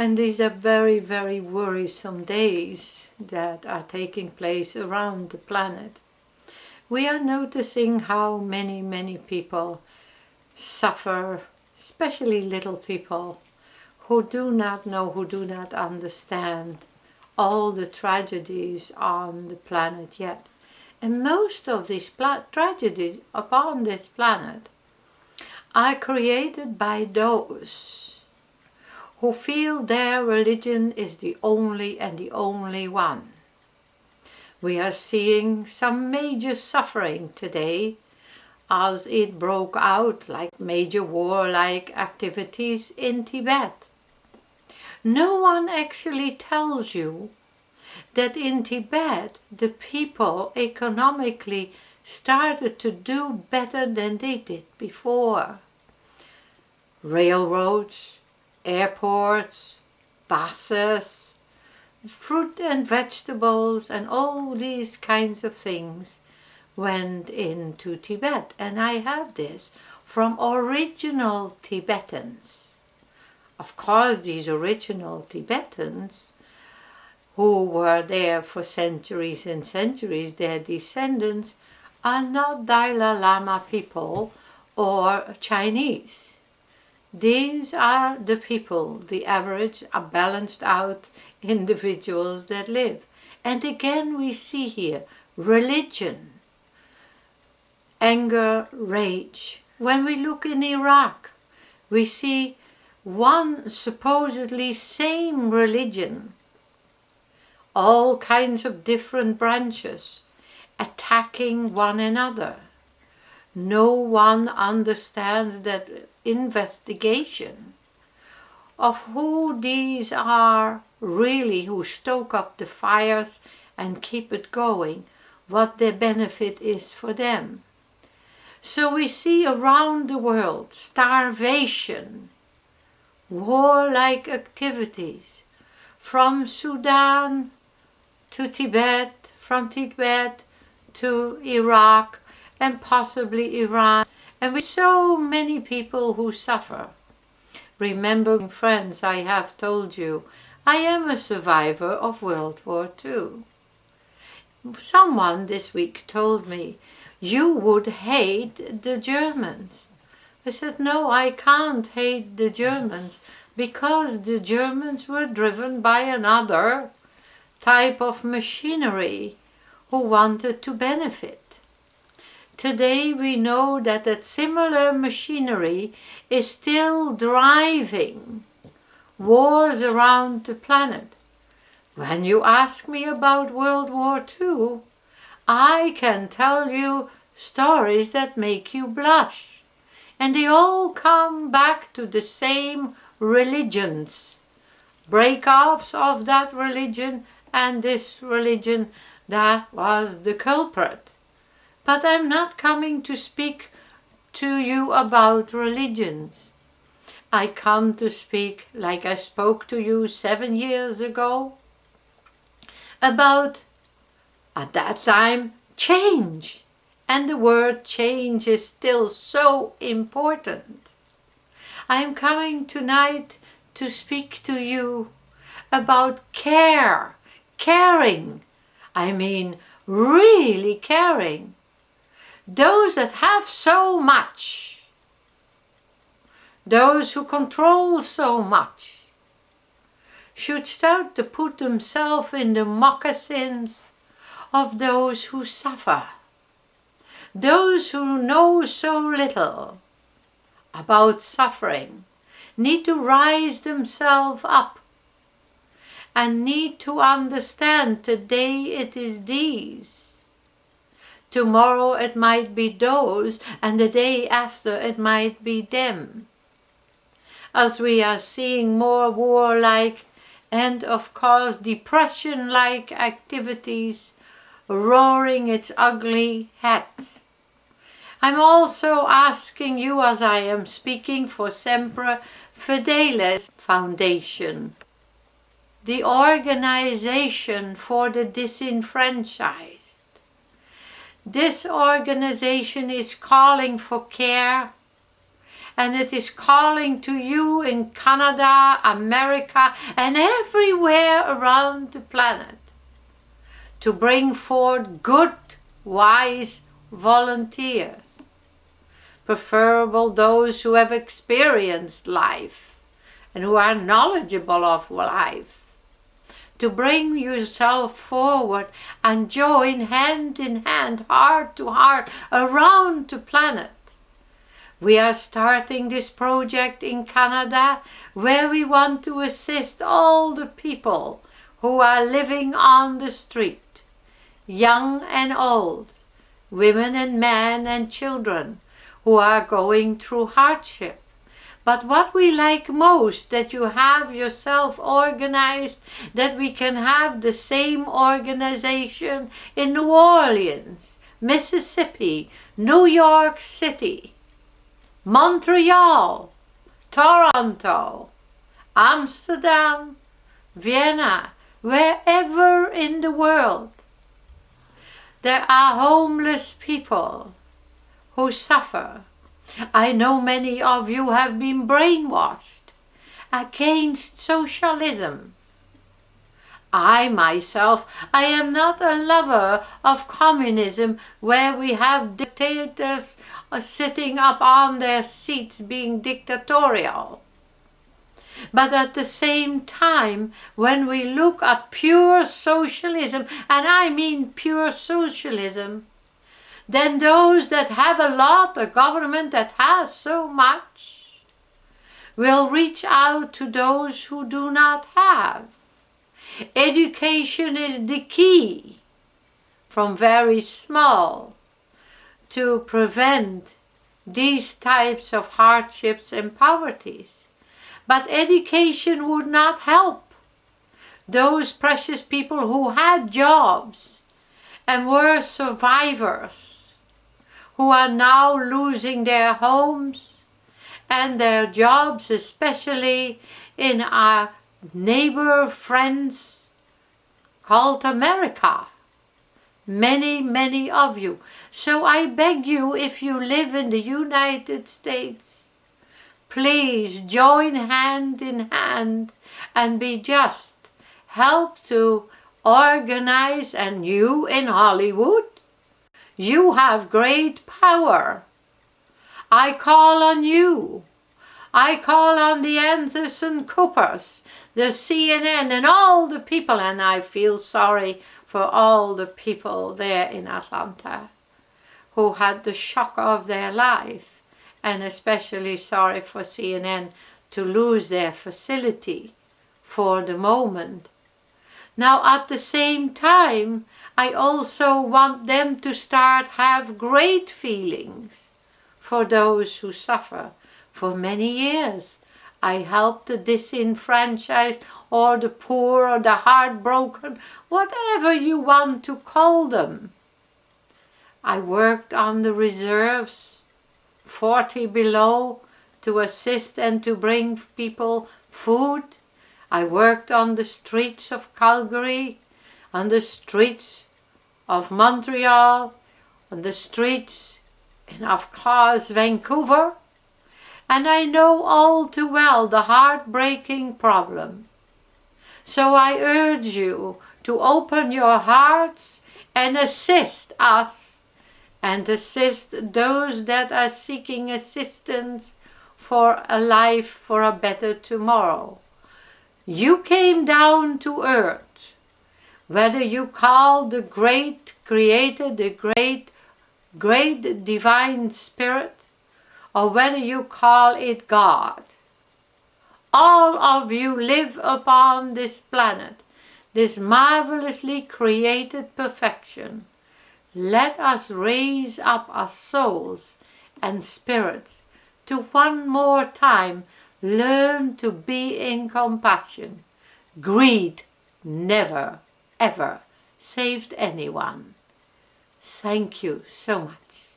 And these are very, very worrisome days that are taking place around the planet. We are noticing how many, many people suffer, especially little people, who do not know, who do not understand all the tragedies on the planet yet. And most of these tragedies upon this planet are created by those who feel their religion is the only and the only one. We are seeing some major suffering today as it broke out like major warlike activities in Tibet. No one actually tells you that in Tibet the people economically started to do better than they did before. Railroads, airports, buses, fruit and vegetables and all these kinds of things went into Tibet. And I have this from original Tibetans. Of course, these original Tibetans who were there for centuries and centuries, their descendants are not Dalai Lama people or Chinese. These are the people, the average, balanced out individuals that live. And again we see here religion, anger, rage. When we look in Iraq, we see one supposedly same religion, all kinds of different branches attacking one another. No one understands that investigation of who these are really, who stoke up the fires and keep it going, what their benefit is for them. So we see around the world starvation, warlike activities, from Sudan to Tibet, from Tibet to Iraq and possibly Iran, and with so many people who suffer. Remember, friends, I have told you, I am a survivor of World War II. Someone this week told me, you would hate the Germans. I said, no, I can't hate the Germans because the Germans were driven by another type of machinery who wanted to benefit. Today we know that that similar machinery is still driving wars around the planet. When you ask me about World War II, I can tell you stories that make you blush. And they all come back to the same religions, break-offs of that religion and this religion that was the culprit. But I'm not coming to speak to you about religions. I come to speak, like I spoke to you 7 years ago, about, at that time, change. And the word change is still so important. I'm coming tonight to speak to you about care, caring. I mean, really caring. Those that have so much, those who control so much, should start to put themselves in the moccasins of those who suffer. Those who know so little about suffering need to rise themselves up and need to understand today it is these. Tomorrow it might be those, and the day after it might be them. As we are seeing more warlike and of course depression-like activities roaring its ugly head. I'm also asking you, as I am speaking, for Semper Fidelis Foundation, the organization for the disenfranchised. This organization is calling for care and it is calling to you in Canada, America, and everywhere around the planet to bring forth good, wise volunteers, preferable those who have experienced life and who are knowledgeable of life, to bring yourself forward and join hand in hand, heart to heart, around the planet. We are starting this project in Canada where we want to assist all the people who are living on the street, young and old, women and men and children who are going through hardship. But what we like most, that you have yourself organized, that we can have the same organization in New Orleans, Mississippi, New York City, Montreal, Toronto, Amsterdam, Vienna, wherever in the world there are homeless people who suffer. I know many of you have been brainwashed against socialism. I myself, I am not a lover of communism where we have dictators sitting up on their seats being dictatorial. But at the same time, when we look at pure socialism, and I mean pure socialism, then those that have a lot, a government that has so much, will reach out to those who do not have. Education is the key, from very small, to prevent these types of hardships and poverties. But education would not help those precious people who had jobs and were survivors, who are now losing their homes and their jobs, especially in our neighbor friends called America. Many, many of you. So I beg you, if you live in the United States, please join hand in hand and be just. Help to organize, and you in Hollywood, you have great power. I call on you. I call on the Anderson Coopers, the CNN, and all the people, and I feel sorry for all the people there in Atlanta who had the shock of their life, and especially sorry for CNN to lose their facility for the moment. Now at the same time, I also want them to have great feelings for those who suffer. For many years, I helped the disenfranchised or the poor or the heartbroken, whatever you want to call them. I worked on the reserves, 40 below, to assist and to bring people food. I worked on the streets of Calgary, on the streets of Montreal, on the streets of course Vancouver, and I know all too well the heartbreaking problem. So I urge you to open your hearts and assist us and assist those that are seeking assistance for a life, for a better tomorrow. You came down to earth, whether you call the great creator, the great divine spirit, or whether you call it God. All of you live upon this planet, this marvelously created perfection. Let us raise up our souls and spirits to one more time learn to be in compassion. Greed never, ever saved anyone. Thank you so much.